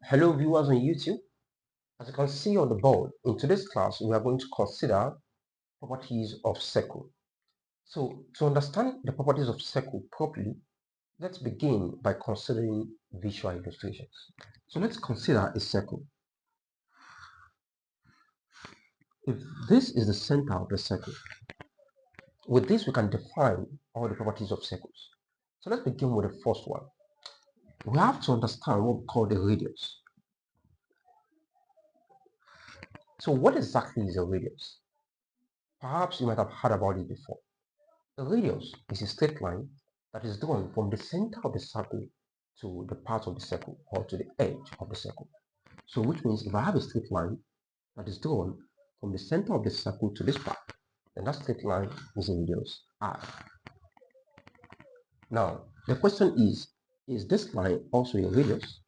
Hello viewers on YouTube. As you can see on the board, in today's class we are going to consider properties of circle. So to understand the properties of circle properly, let's begin by considering visual illustrations. So let's consider a circle. If this is the center of the circle, with this we can define all the properties of circles. So let's begin with the first one. We have to understand what we call the radius. So what exactly is a radius? Perhaps you might have heard about it before. A radius is a straight line that is drawn from the center of the circle to the part of the circle or to the edge of the circle. So which means if I have a straight line that is drawn from the center of the circle to this part, then that straight line is a radius r. Now the question is this line also a radius?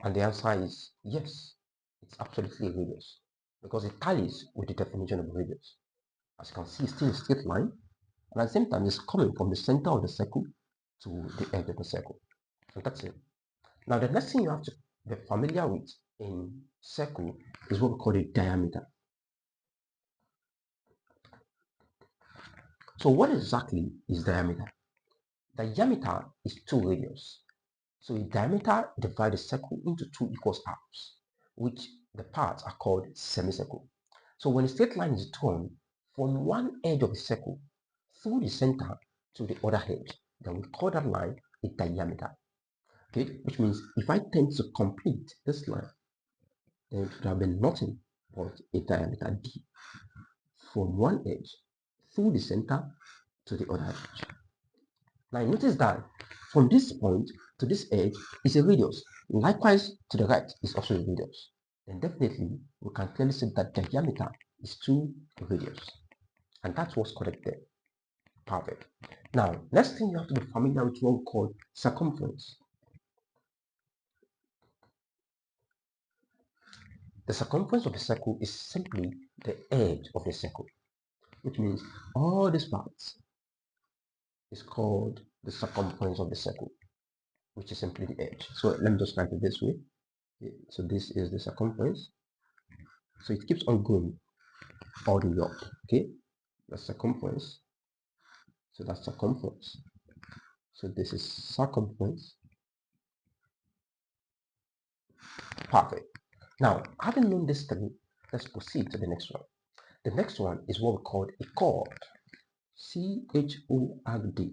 And the answer is yes, it's absolutely a radius because it tallies with the definition of radius. As you can see, it's still a straight line, and at the same time, it's coming from the center of the circle to the edge of the circle. And that's it. Now, the next thing you have to be familiar with in circle is what we call the diameter. So what exactly is diameter? Diameter is 2 radius. So a diameter divides the circle into 2 equal halves, which the parts are called semicircle. So when a straight line is drawn from one edge of the circle through the center to the other edge, then we call that line a diameter. Okay, which means if I tend to complete this line, then it would have been nothing but a diameter d from one edge through the center to the other edge. Now notice that from this point to this edge is a radius. Likewise to the right is also a radius. Then definitely we can clearly say that diameter is 2 radius. And that's what's correct there. Perfect. Now, next thing you have to be familiar with what we call circumference. The circumference of the circle is simply the edge of the circle, which means all these parts is called the circumference of the circle, which is simply the edge. So let me just write it this way. Okay, so this is the circumference. So it keeps on going all the way up. Okay, the circumference. So that's circumference. So this is circumference. Perfect. Now, having known this three, let's proceed to the next one. The next one is what we call a chord. C-H-O-R-D.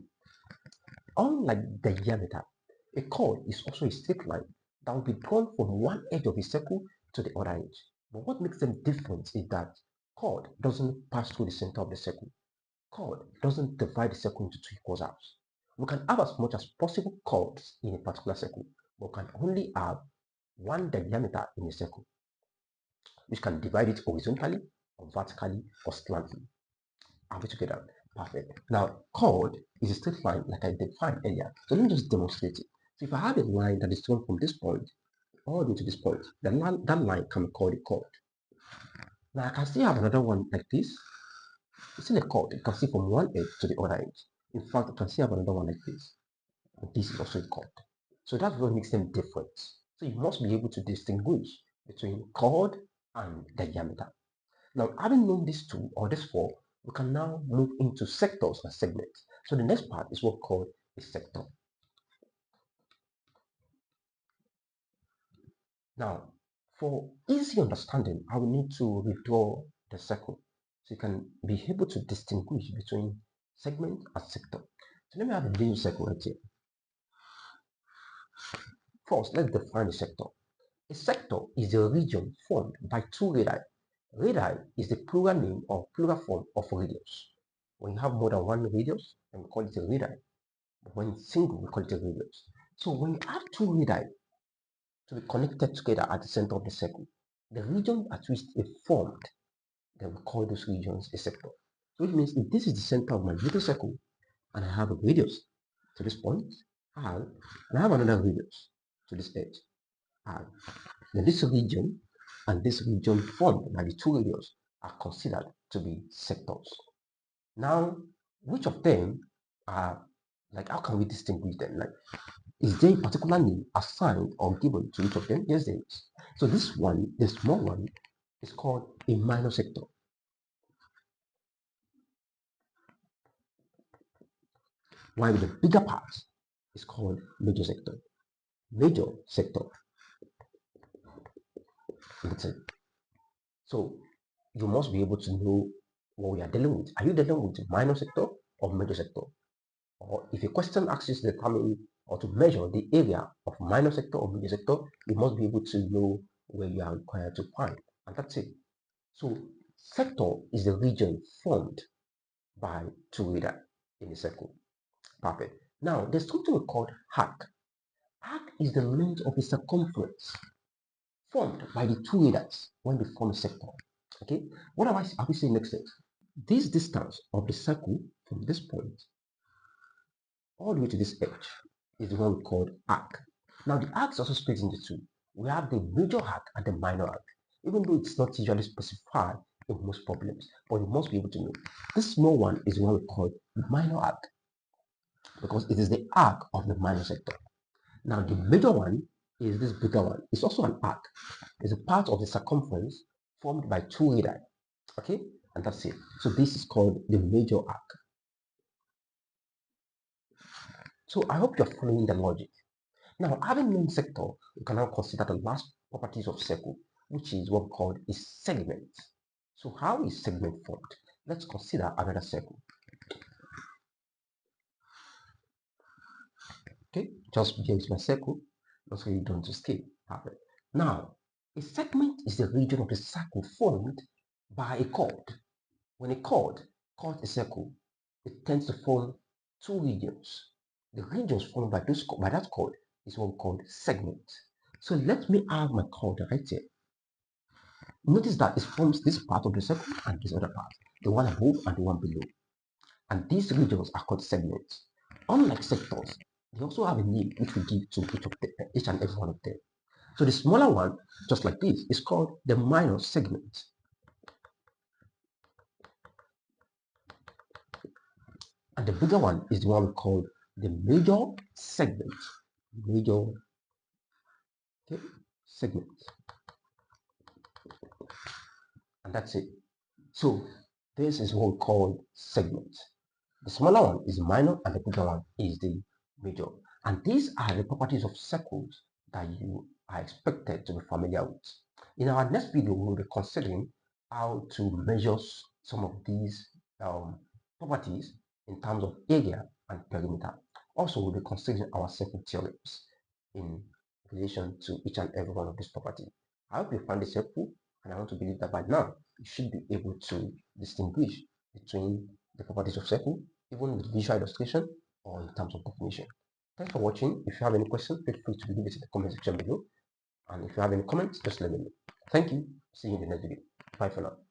Unlike diameter, a chord is also a straight line that will be drawn from one edge of a circle to the other edge. But what makes them different is that chord doesn't pass through the center of the circle. Chord doesn't divide the circle into 2 equal halves. We can have as much as possible chords in a particular circle, but can only have one diameter in a circle, which can divide it horizontally or vertically or slantly. Are we together? Perfect. Now, chord is a straight line like I defined earlier. So let me just demonstrate it. So if I have a line that is drawn from this point all the way to this point, then that line can be called a chord. Now I can still have another one like this. It's still a chord. You can see from one edge to the other edge. In fact, you can still have another one like this. And this is also a chord. So that's what makes them different. So you must be able to distinguish between chord and diameter. Now, having known these two or these four, we can now move into sectors and segments. So the next part is what's called a sector. Now, for easy understanding, I will need to redraw the circle so you can be able to distinguish between segment and sector. So let me have a new circle right here. First, let's define a sector. A sector is a region formed by two radii. Radii is the plural name or plural form of radius. When you have more than one radius, then we call it a radii. But when it's single, we call it a radius. So when you have two radii to be connected together at the center of the circle, the region at which they formed, then we call those regions a sector. So which means if this is the center of my little circle, and I have a radius to this point, R, and I have another radius to this edge, R, then this region and this region formed by the two radius are considered to be sectors. Now, which of them are Like, how can we distinguish them? Like, is there a particular name assigned or given to each of them? Yes, there is. So this one, the small one, is called a minor sector, while the bigger part is called major sector. Major sector, that's it. So you must be able to know what we are dealing with. Are you dealing with minor sector or major sector? Or if a question asks you to determine or to measure the area of minor sector or major sector, you must be able to know where you are required to find. And that's it. So sector is the region formed by two radii in a circle. Perfect. Now there's something called arc. Arc is the length of a circumference formed by the two radii when they form a sector. Okay, what are we saying next? This distance of the circle from this point all the way to this edge is the one we called arc. Now the arc is also split into two. We have the major arc and the minor arc, even though it's not usually specified in most problems, but you must be able to know. This small one is the one we call minor arc because it is the arc of the minor sector. Now the major one is this bigger one. It's also an arc. It's a part of the circumference formed by two radii. Okay, and that's it. So this is called the major arc. So I hope you're following the logic. Now, having known sector, we can now consider the last properties of circle, which is what we call a segment. So how is segment formed? Let's consider another circle. Okay, just here is my circle. That's what you done to scale. Perfect. Now, a segment is the region of the circle formed by a chord. When a chord cuts a circle, it tends to form two regions. The regions formed by that chord is what we call segment. So let me have my chord right here. Notice that it forms this part of the circle and this other part, the one above and the one below. And these regions are called segments. Unlike sectors, they also have a name which we give to each and every one of them. So the smaller one, just like this, is called the minor segment. And the bigger one is the one we call the major segment. Major, okay, segment. And that's it. So this is what we call segment. The smaller one is minor and the bigger one is the major. And these are the properties of circles that you are expected to be familiar with. In our next video, we will be considering how to measure some of these properties in terms of area and perimeter. Also, we'll be considering our circle theorems in relation to each and every one of these properties. I hope you find this helpful, and I want to believe that by now you should be able to distinguish between the properties of circle, even with visual illustration or in terms of definition. Thanks for watching. If you have any questions, feel free to leave it in the comment section below. And if you have any comments, just let me know. Thank you. See you in the next video. Bye for now.